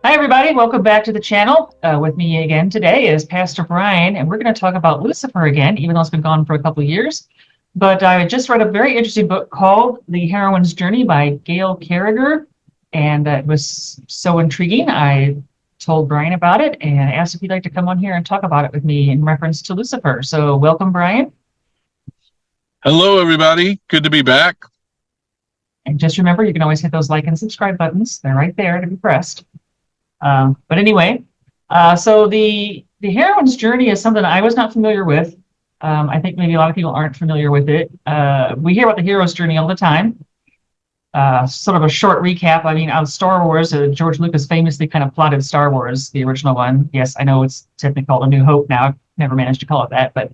Hi, everybody. Welcome back to the channel. With me again today is Pastor Brian, and we're going to talk about Lucifer again, even though it's been gone for a couple of years. But I just read a very interesting book called The Heroine's Journey by Gail Carriger, and it was so intriguing. I told Brian about it and asked if he'd like to come on here and talk about it with me in reference to Lucifer. So welcome, Brian. Hello, everybody. Good to be back. And just remember, you can always hit those like and subscribe buttons. They're right there to be pressed. But anyway, so the heroine's journey is something I was not familiar with. I think maybe a lot of people aren't familiar with it. We hear about the hero's journey all the time. Sort of a short recap. I mean, on Star Wars, George Lucas famously kind of plotted Star Wars, the original one. Yes, I know it's technically called A New Hope now. I've never managed to call it that, but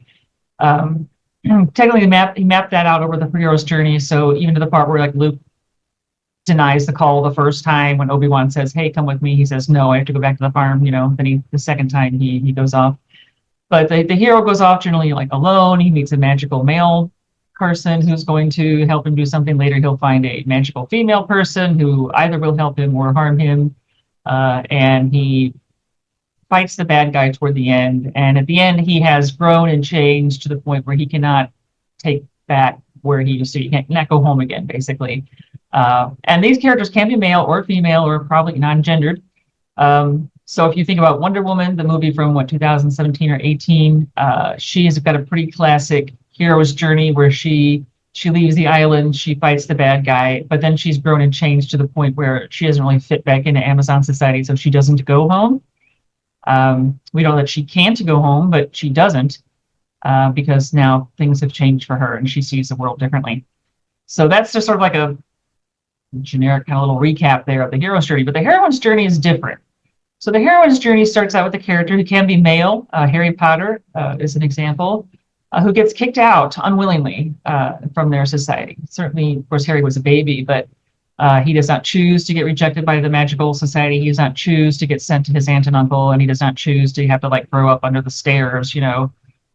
technically he mapped that out over the hero's journey. So even to the part where like Luke denies the call the first time when Obi-Wan says, "Hey, come with me," he says, "No, I have to go back to the farm." Then the second time he goes off. But the hero goes off generally like alone. He meets a magical male person who's going to help him do something. Later, he'll find a magical female person who either will help him or harm him. And he fights the bad guy toward the end. And at the end, he has grown and changed to the point where he cannot take back where he used to. He can't go home again, basically. And these characters can be male or female or probably non-gendered. So if you think about Wonder Woman, the movie from 2017 or 18, she's got a pretty classic hero's journey where she leaves the island, she fights the bad guy, but then she's grown and changed to the point where she doesn't really fit back into Amazon society, so she doesn't go home. We know that she can't go home, but she doesn't because now things have changed for her and she sees the world differently. So that's just sort of like a generic kind of little recap there of the hero's journey, but the heroine's journey is different. So the heroine's journey starts out with a character who can be male. Harry Potter is an example, who gets kicked out unwillingly from their society. Certainly, of course, Harry was a baby, but he does not choose to get rejected by the magical society. He does not choose to get sent to his aunt and uncle, and he does not choose to have to like grow up under the stairs,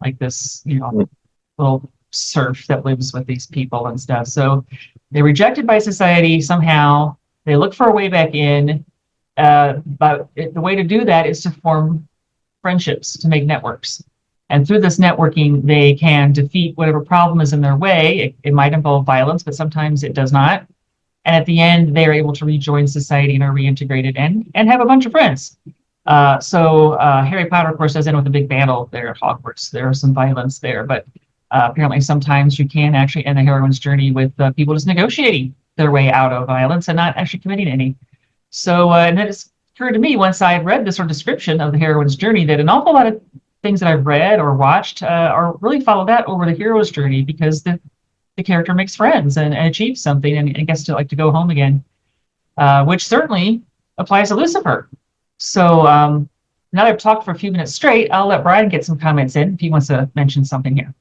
like this, little serf that lives with these people and stuff. So they're rejected by society somehow. They look for a way back in, but the way to do that is to form friendships, to make networks. And through this networking, they can defeat whatever problem is in their way. It might involve violence, but sometimes it does not. And at the end, they're able to rejoin society and are reintegrated and have a bunch of friends. So Harry Potter, of course, does end with a big battle there at Hogwarts. There is some violence there, but apparently sometimes you can actually end the heroine's journey with people just negotiating their way out of violence and not actually committing any. So and it occurred to me once I had read this sort of description of the heroine's journey that an awful lot of things that I've read or watched are really follow that over the hero's journey because the character makes friends and achieves something and gets to go home again, which certainly applies to Lucifer. So now that I've talked for a few minutes straight, I'll let Brian get some comments in if he wants to mention something here.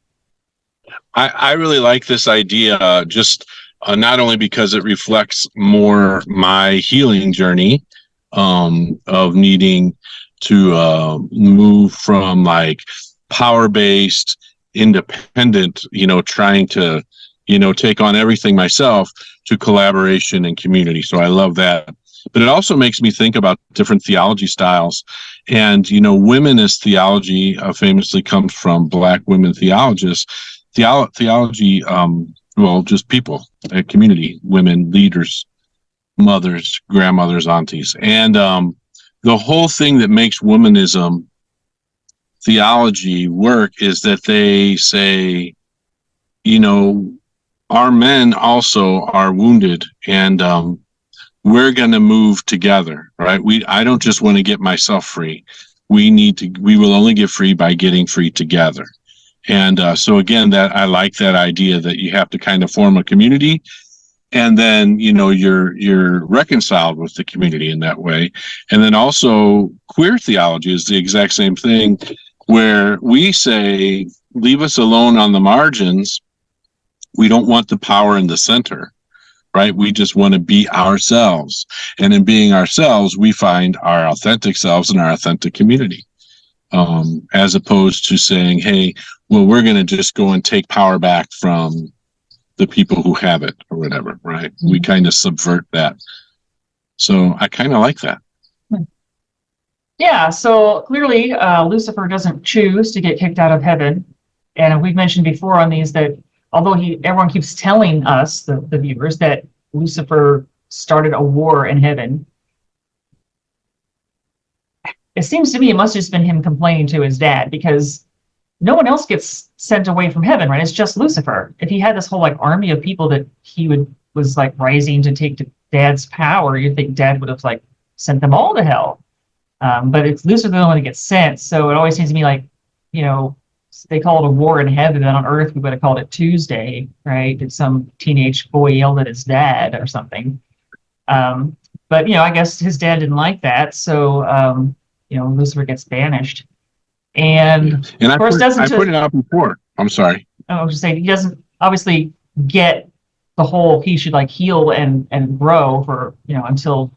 I really like this idea, just not only because it reflects more my healing journey of needing to move from like power-based, independent, trying to, take on everything myself to collaboration and community. So I love that. But it also makes me think about different theology styles. And, womenist theology famously comes from Black women theologists. Theology, just people, community, women, leaders, mothers, grandmothers, aunties. And the whole thing that makes womanism theology work is that they say, our men also are wounded and we're going to move together, right? I don't just want to get myself free. We will only get free by getting free together. And so again, that I like that idea that you have to kind of form a community, and then you're reconciled with the community in that way. And then also queer theology is the exact same thing, where we say, leave us alone on the margins. We don't want the power in the center, right? We just want to be ourselves. And in being ourselves, we find our authentic selves and our authentic community. As opposed to saying, hey, well, we're going to just go and take power back from the people who have it or whatever, right? Mm-hmm. We kind of subvert that. So I kind of like that. Yeah, so clearly Lucifer doesn't choose to get kicked out of heaven. And we've mentioned before on these that although everyone keeps telling us, the viewers, that Lucifer started a war in heaven, it seems to me it must have just been him complaining to his dad because no one else gets sent away from heaven, right? It's just Lucifer. If he had this whole like army of people that was like rising to take to dad's power, you'd think dad would have like sent them all to hell. But it's Lucifer the only one that gets sent. So it always seems to me like, you know, they call it a war in heaven, and on earth we would have called it Tuesday, right? Did some teenage boy yelled at his dad or something. Um, but I guess his dad didn't like that, so Lucifer gets banished, and Yeah. And of course I doesn't just. pointed out before. I'm sorry. I was just saying he doesn't obviously get the whole he should like heal and grow for until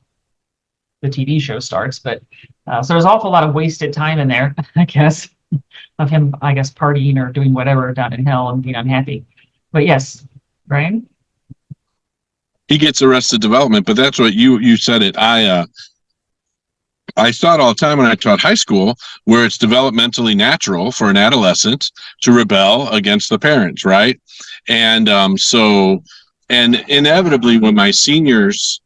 the TV show starts. But so there's an awful lot of wasted time in there, I guess, of him, I guess, partying or doing whatever down in hell and being unhappy. But yes, Brian. He gets arrested development, but that's what you said it. I saw it all the time when I taught high school, where it's developmentally natural for an adolescent to rebel against the parents, right? And and inevitably, when my seniors,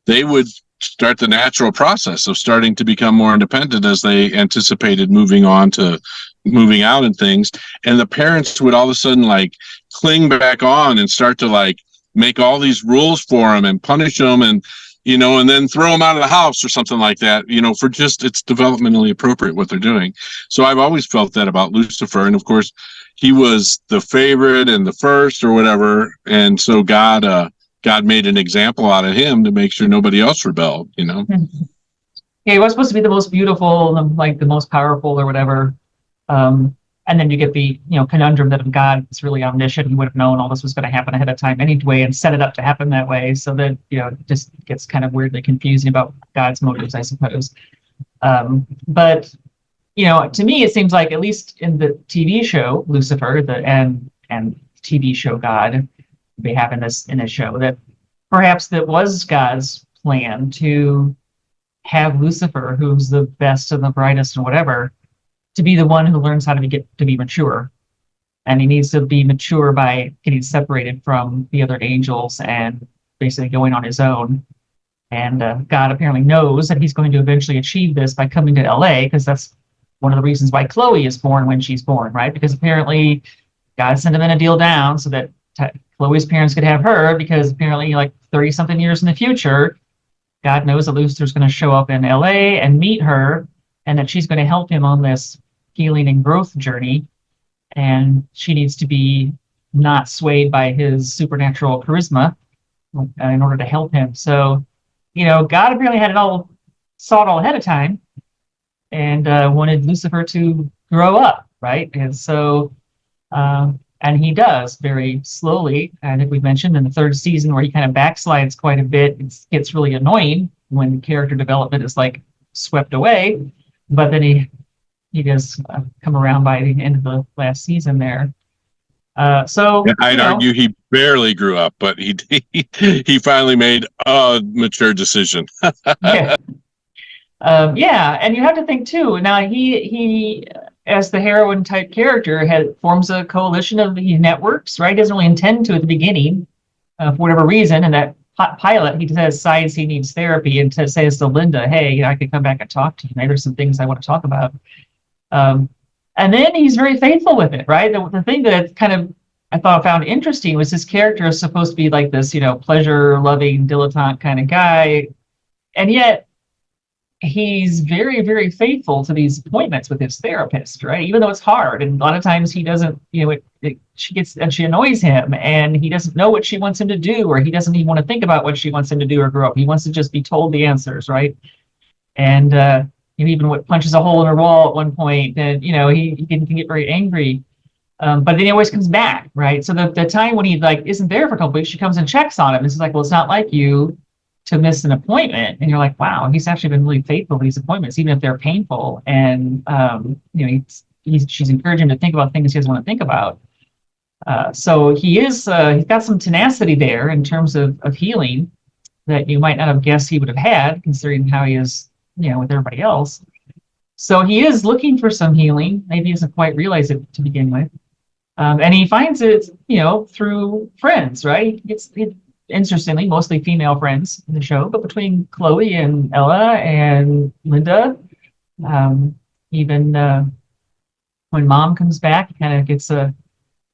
they would start the natural process of starting to become more independent as they anticipated moving out and things. And the parents would all of a sudden like cling back on and start to like make all these rules for them and punish them and then throw them out of the house or something like that, for just it's developmentally appropriate what they're doing. So I've always felt that about Lucifer. And of course, he was the favorite and the first or whatever. And so God made an example out of him to make sure nobody else rebelled. Yeah, he was supposed to be the most beautiful, like the most powerful or whatever. And then you get the conundrum that if God is really omniscient, he would have known all this was going to happen ahead of time anyway and set it up to happen that way. So that it just gets kind of weirdly confusing about God's motives, I suppose. But to me, it seems like at least in the TV show Lucifer, and TV show God, they have in this show that perhaps that was God's plan to have Lucifer, who's the best and the brightest and whatever, to be the one who learns how to get to be mature. And he needs to be mature by getting separated from the other angels and basically going on his own. And God apparently knows that he's going to eventually achieve this by coming to LA, because that's one of the reasons why Chloe is born when she's born, right? Because apparently God sent him in a deal down so that Chloe's parents could have her, because apparently like 30 something years in the future, God knows that Lucifer's going to show up in LA and meet her, and that she's going to help him on this healing and growth journey. And she needs to be not swayed by his supernatural charisma in order to help him. So, God apparently had it all saw it all ahead of time and wanted Lucifer to grow up, right? And so, and he does very slowly. I think we mentioned in the third season where he kind of backslides quite a bit. It gets really annoying when character development is like swept away. But then he does come around by the end of the last season there. So I'd argue he barely grew up, but he finally made a mature decision. Yeah. Yeah, and you have to think too. Now he as the heroine type character forms a coalition of the networks, right? He doesn't really intend to at the beginning, for whatever reason. And that pilot, he decides he needs therapy and says to Linda, "Hey, I could come back and talk to you. Maybe there's some things I want to talk about." And then he's very faithful with it, right? The thing that kind of I found interesting was his character is supposed to be like this, pleasure-loving dilettante kind of guy, and yet he's very, very faithful to these appointments with his therapist, right? Even though it's hard, and a lot of times he doesn't, she annoys him, and he doesn't know what she wants him to do, or he doesn't even want to think about what she wants him to do or grow up. He wants to just be told the answers, right? And he even punches a hole in her wall at one point, and he can get very angry. But then he always comes back, right? So the time when he isn't there for a couple weeks, she comes and checks on him. This is like, well, it's not like you to miss an appointment, and you're like, wow, he's actually been really faithful to these appointments, even if they're painful. And she's encouraging him to think about things he doesn't want to think about. So he's got some tenacity there in terms of healing that you might not have guessed he would have had, considering how he is, with everybody else. So he is looking for some healing. Maybe he doesn't quite realize it to begin with. And he finds it, through friends, right? Interestingly, mostly female friends in the show, but between Chloe and Ella and Linda, um, even when Mom comes back, he kind of gets a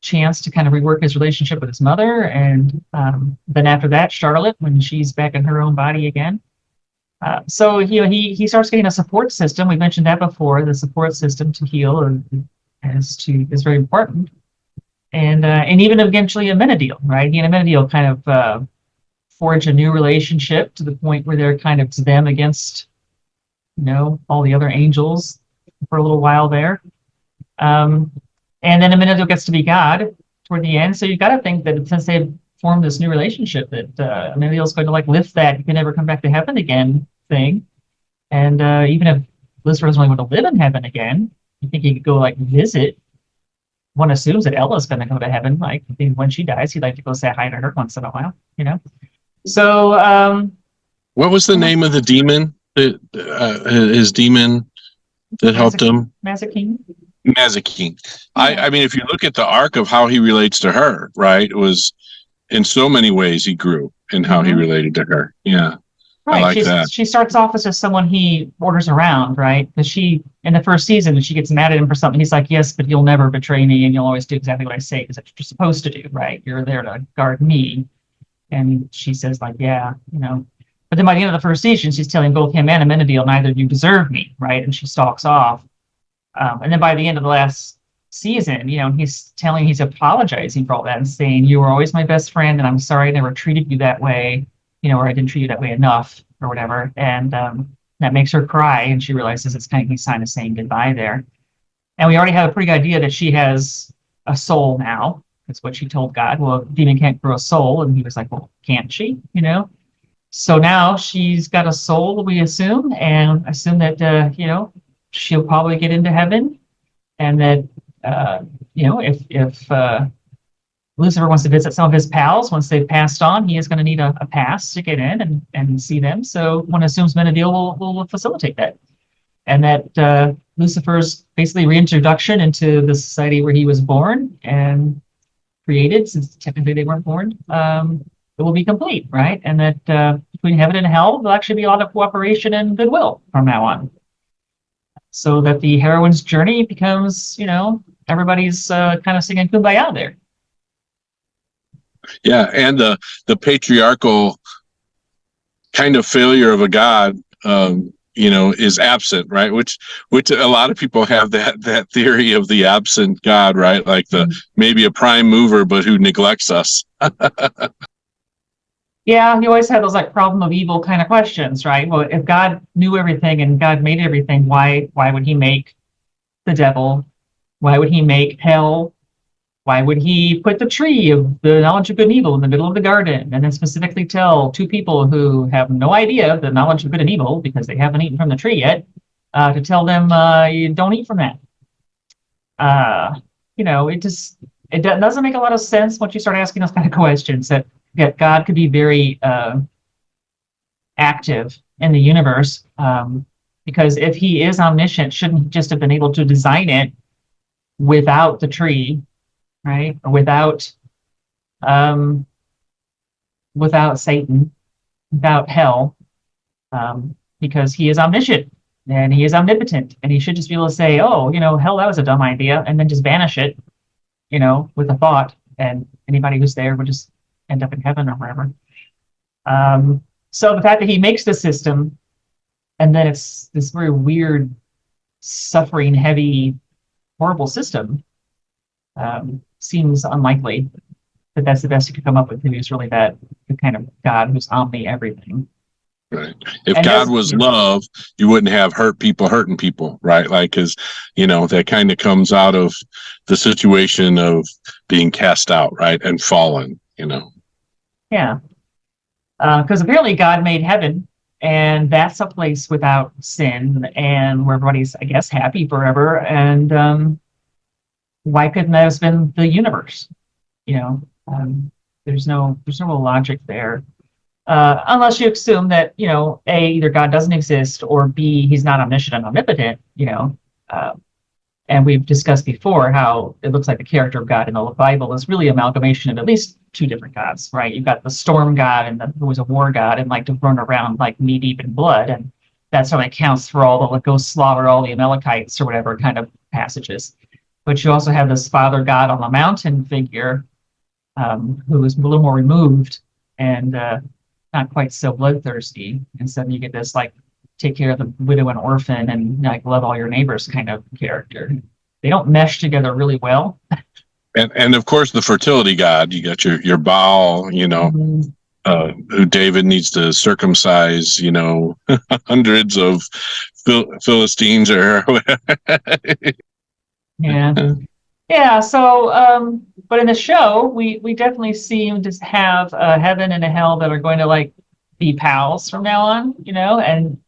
chance to kind of rework his relationship with his mother. And then after that, Charlotte, when she's back in her own body again. So he starts getting a support system. We mentioned that before. The support system to heal is very important, and even eventually Amenadiel, right? He and Amenadiel kind of forge a new relationship to the point where they're kind of them against all the other angels for a little while there. Um, and then Amenadiel gets to be God toward the end. So you've got to think that since they've formed this new relationship, that Amenadiel's going to like lift that "you can never come back to heaven again" thing. And even if Lucifer doesn't really want to live in heaven again, you think he could go like visit. One assumes that Ella's going to go to heaven. Like when she dies, he'd like to go say hi to her once in a while. So What was the name of the demon that his demon that helped him? Mazikeen. Mazikeen. Yeah. I mean, if you look at the arc of how he relates to her, right? It was in so many ways he grew in how he related to her. Yeah. Right. I like that. She starts off as just someone he orders around, right? Because in the first season, she gets mad at him for something. He's like, "Yes, but you'll never betray me, and you'll always do exactly what I say because that's what you're supposed to do, right? You're there to guard me." And she says, like, "Yeah. But then by the end of the first season, she's telling both him and Amenadiel, "Neither of you deserve me," right? And she stalks off. And then by the end of the last season, he's apologizing for all that and saying, "You were always my best friend, and I'm sorry I never treated you that way, or I didn't treat you that way enough, or whatever." And that makes her cry, and she realizes it's kind of a sign of saying goodbye there. And we already have a pretty good idea that she has a soul now. That's what she told God. Well, a demon can't grow a soul, and he was like, "Well, can't she?" So now she's got a soul, we assume, and assume that she'll probably get into heaven, and that if Lucifer wants to visit some of his pals once they've passed on, he is going to need a pass to get in and see them. So one assumes Menadil will facilitate that, and that Lucifer's basically reintroduction into the society where he was born and created, since technically they weren't born, it will be complete, right? And that between heaven and hell, there'll actually be a lot of cooperation and goodwill from now on. So that the heroine's journey becomes, everybody's kind of singing kumbaya there. Yeah, and the patriarchal kind of failure of a god, is absent, right? Which a lot of people have that theory of the absent god, right? Like maybe a prime mover, but who neglects us. Yeah, you always have those like problem of evil kind of questions, right? Well, if God knew everything and God made everything, why would he make the devil? Why would he make hell? Why would he put the tree of the knowledge of good and evil in the middle of the garden and then specifically tell two people who have no idea the knowledge of good and evil because they haven't eaten from the tree yet, to tell them you don't eat from that? It doesn't make a lot of sense once you start asking those kind of questions that God could be very active in the universe, because if he is omniscient, shouldn't he just have been able to design it without the tree, right? Or without Satan, without hell, because he is omniscient and he is omnipotent, and he should just be able to say, "Oh, hell, that was a dumb idea," and then just banish it, with a thought, and anybody who's there would just end up in heaven or wherever. So the fact that he makes the system, and then it's this very weird, suffering, heavy, horrible system, seems unlikely. But that's the best he could come up with. He was really the kind of God who's omni everything. Right. If God was love, you wouldn't have hurt people hurting people, right? Like, because that kind of comes out of the situation of being cast out, right, and fallen. Yeah, because apparently God made heaven, and that's a place without sin, and where everybody's, I guess, happy forever. And why couldn't that have been the universe? There's no logic there. Unless you assume that, A, either God doesn't exist, or B, he's not omniscient and omnipotent, uh, and we've discussed before how it looks like the character of God in the Bible is really amalgamation of at least two different gods, right? You've got the storm god who was a war god and liked to run around like knee deep in blood, and that's how it counts for all the like, go slaughter all the Amalekites or whatever kind of passages. But you also have this father god on the mountain figure, who is a little more removed and not quite so bloodthirsty. And so you get this like take care of the widow and orphan and like love all your neighbors kind of character. They don't mesh together really well. And of course the fertility god. You got your Baal, Mhm. who David needs to circumcise, hundreds of Philistines or whatever. Yeah. Yeah. So, but in the show, we definitely seem to have a heaven and a hell that are going to like be pals from now on,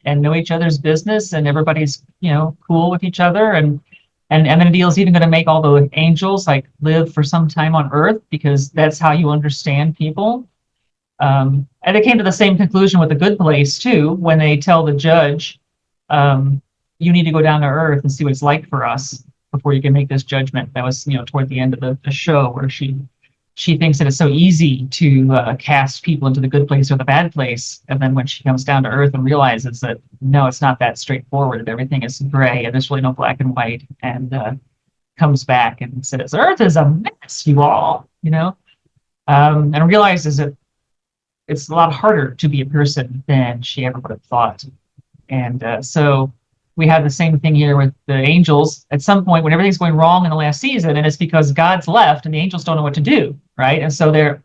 and know each other's business, and everybody's cool with each other, and Amenadiel is even going to make all the angels like live for some time on Earth because that's how you understand people. And they came to the same conclusion with the Good Place too, when they tell the judge, "You need to go down to Earth and see what it's like for us before you can make this judgment." That was, toward the end of the show, where she thinks that it's so easy to cast people into the good place or the bad place, and then when she comes down to Earth and realizes that no, it's not that straightforward. Everything is gray, and there's really no black and white, and comes back and says, "Earth is a mess, you all," and realizes that it's a lot harder to be a person than she ever would have thought. And so we have the same thing here with the angels. At some point, when everything's going wrong in the last season, and it's because God's left and the angels don't know what to do, right? And so their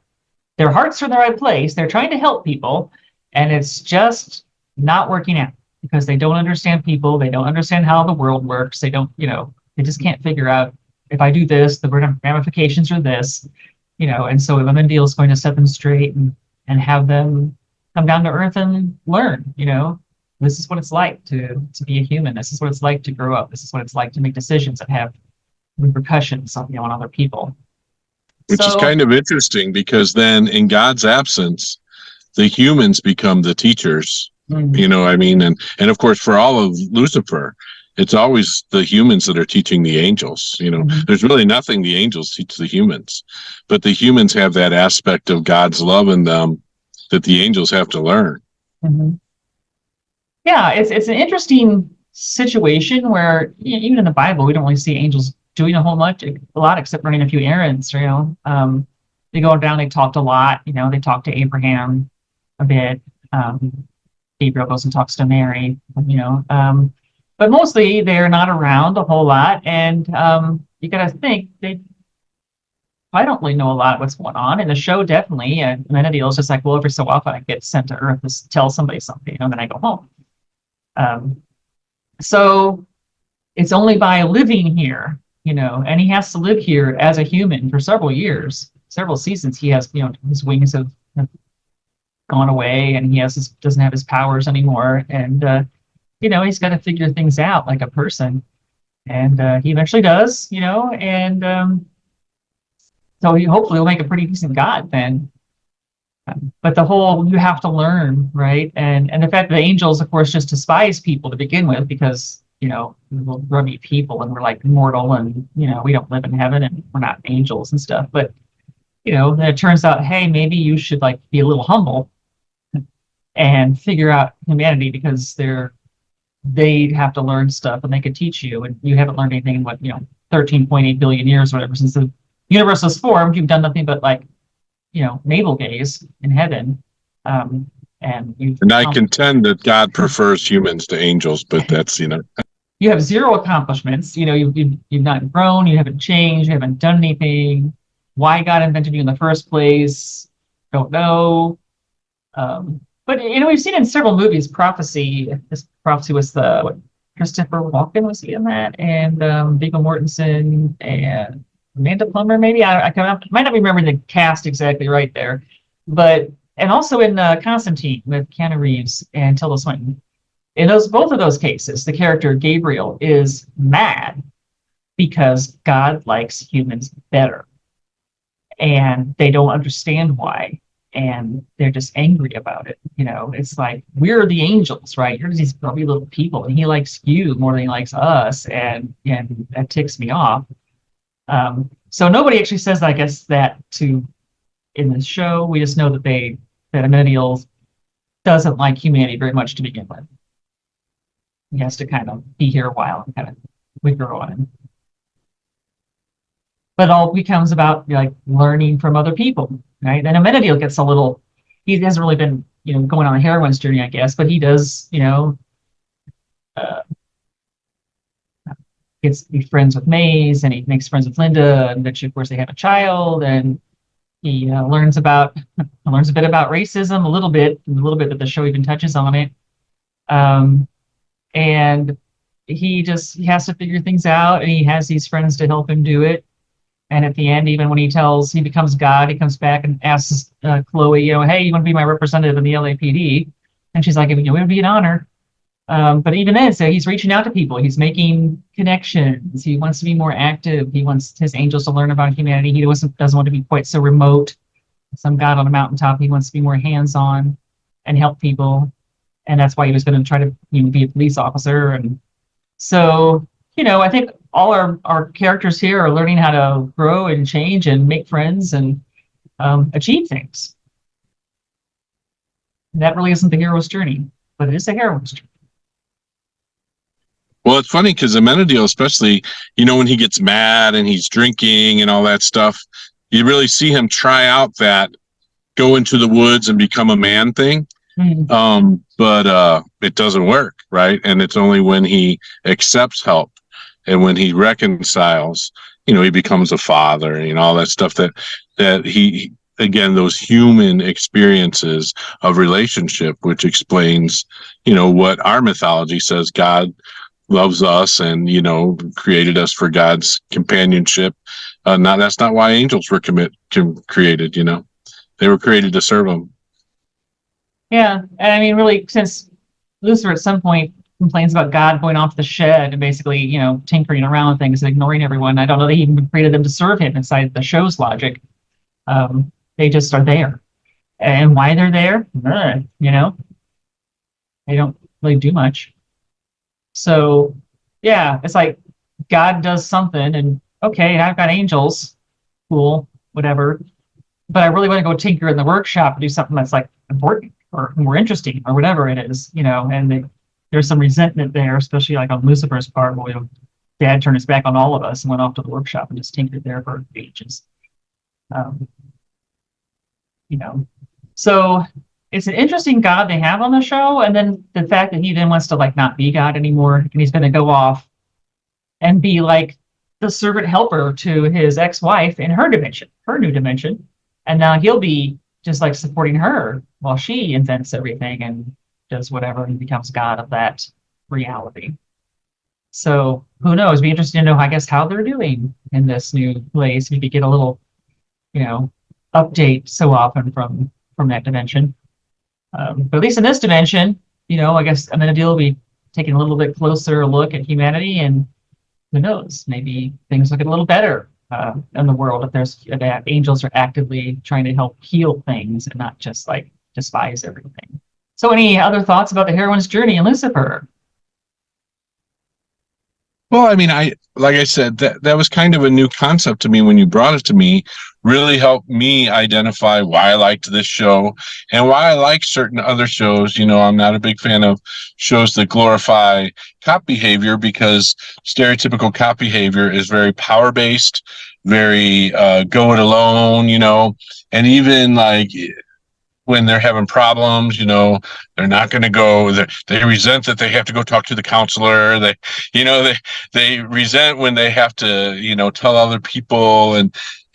hearts are in the right place. They're trying to help people, and it's just not working out because they don't understand people. They don't understand how the world works. They don't, they just can't figure out if I do this, the ramifications are this, And so Amenadiel is going to set them straight and have them come down to Earth and learn, this is what it's like to be a human. This is what it's like to grow up. This is what it's like to make decisions that have repercussions on other people. Which is kind of interesting because then in God's absence, the humans become the teachers. I mean? And of course, for all of Lucifer, it's always the humans that are teaching the angels. There's really nothing the angels teach the humans, but the humans have that aspect of God's love in them that the angels have to learn. Yeah, it's an interesting situation where even in the Bible, we don't really see angels doing a lot except running a few errands. They go down, they talked a lot. They talked to Abraham a bit. Gabriel goes and talks to Mary. But mostly they're not around a whole lot, and you got to think I don't really know a lot of what's going on in the show. Definitely, and Amenadiel is just like, well, every so often I get sent to Earth to tell somebody something, and then I go home. So it's only by living here, and he has to live here as a human for several years, several seasons. He has, his wings have gone away, and doesn't have his powers anymore, and he's got to figure things out like a person, and he eventually does, and so he hopefully will make a pretty decent god then. But the whole you have to learn, right? And the fact that the angels, of course, just despise people to begin with because we're grubby people and we're like mortal and we don't live in heaven and we're not angels and stuff. But then it turns out, hey, maybe you should like be a little humble and figure out humanity because they have to learn stuff and they could teach you, and you haven't learned anything in 13.8 billion years or whatever since the universe was formed. You've done nothing but like navel gaze in heaven, and I contend that God prefers humans to angels, but that's you have zero accomplishments. You've not grown, you haven't changed, you haven't done anything. Why God invented you in the first place, don't know. But we've seen in several movies prophecy. This prophecy was Christopher Walken, was he in that, and Viggo Mortensen and Amanda Plummer, maybe. I might not remember the cast exactly right there, and also in Constantine with Keanu Reeves and Tilda Swinton. In both of those cases, the character Gabriel is mad because God likes humans better, and they don't understand why. and they're just angry about it. It's like, we're the angels, right? You're these grubby little people, and he likes you more than he likes us, and that ticks me off. So nobody actually says, I guess, that to in the show. We just know that Amenadiel doesn't like humanity very much to begin with. He has to kind of be here a while and kind of we grow on him. But it all becomes about like learning from other people, right? And Amenadiel gets a little. He hasn't really been, going on a heroine's journey, I guess, but he does, uh, gets be friends with Maze, and he makes friends with Linda, and which of course they have a child, and he learns a bit about racism, a little bit that the show even touches on it. Um, and he has to figure things out, and he has these friends to help him do it. And at the end, even when he becomes God, he comes back and asks Chloe, hey, you want to be my representative in the LAPD? And she's like, it would be an honor. But even then, so he's reaching out to people. He's making connections. He wants to be more active. He wants his angels to learn about humanity. He doesn't want to be quite so remote, some god on a mountaintop. He wants to be more hands-on and help people. And that's why he was going to try to be a police officer. And so, I think all our characters here are learning how to grow and change and make friends and achieve things. That really isn't the hero's journey, but it is the hero's journey. Well, it's funny because Amenadiel, especially, when he gets mad and he's drinking and all that stuff, you really see him try out that go into the woods and become a man thing. Mm-hmm. But it doesn't work, right? And it's only when he accepts help and when he reconciles, he becomes a father, all that stuff that he, again, those human experiences of relationship, which explains, what our mythology says God loves us and created us for God's companionship. That's not why angels were created. They were created to serve him. Yeah, and I mean, really, since Lucifer at some point complains about God going off the shed and basically, tinkering around with things and ignoring everyone, I don't know that he even created them to serve him inside the show's logic. They just are there, and why they're there, they don't really do much. So, yeah, it's like God does something, and okay, I've got angels, cool, whatever. But I really want to go tinker in the workshop and do something that's like important or more interesting or whatever it is, and there's some resentment there, especially like on Lucifer's part, where Dad turned his back on all of us and went off to the workshop and just tinkered there for ages. So it's an interesting God they have on the show, and then the fact that he then wants to like not be God anymore, and he's going to go off and be like the servant helper to his ex-wife in her new dimension, and now he'll be just like supporting her while she invents everything and does whatever and becomes God of that reality. So who knows? Be interested to know, I guess, how they're doing in this new place. Maybe get a little, update so often from that dimension. But at least in this dimension, I guess Amenadiel will be taking a little bit closer look at humanity, and who knows? Maybe things look a little better in the world if angels are actively trying to help heal things and not just like despise everything. So, any other thoughts about the heroine's journey in Lucifer? Well, I mean, like I said, that was kind of a new concept to me when you brought it to me. Really helped me identify why I liked this show and why I like certain other shows. I'm not a big fan of shows that glorify cop behavior, because stereotypical cop behavior is very power-based, very go it alone, and even like when they're having problems, they're not going to go. They resent that they have to go talk to the counselor. They resent when they have to, tell other people,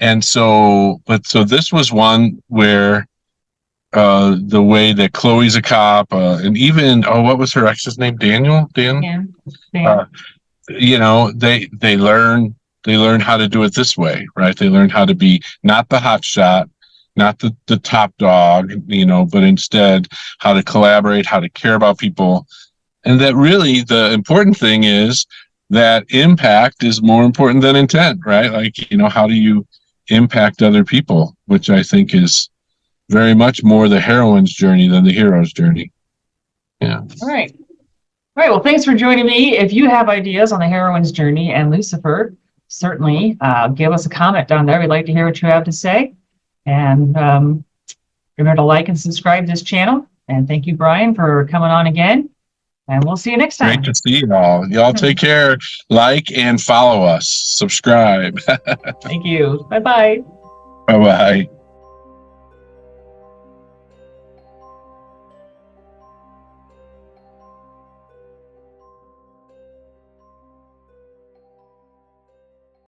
and so this was one where the way that Chloe's a cop, and even what was her ex's name? Daniel. Dan. They learn how to do it this way, right? They learn how to be not the hot shot, not the top dog, but instead how to collaborate, how to care about people. And that really the important thing is that impact is more important than intent, right? Like, how do you impact other people, which I think is very much more the heroine's journey than the hero's journey. Yeah. All right. All right. Well, thanks for joining me. If you have ideas on the heroine's journey and Lucifer, certainly give us a comment down there. We'd like to hear what you have to say. And remember to like and subscribe to this channel. And thank you, Brian, for coming on again. And we'll see you next time. Great to see you all. Y'all take care. Like and follow us. Subscribe. Thank you. Bye-bye. Bye-bye.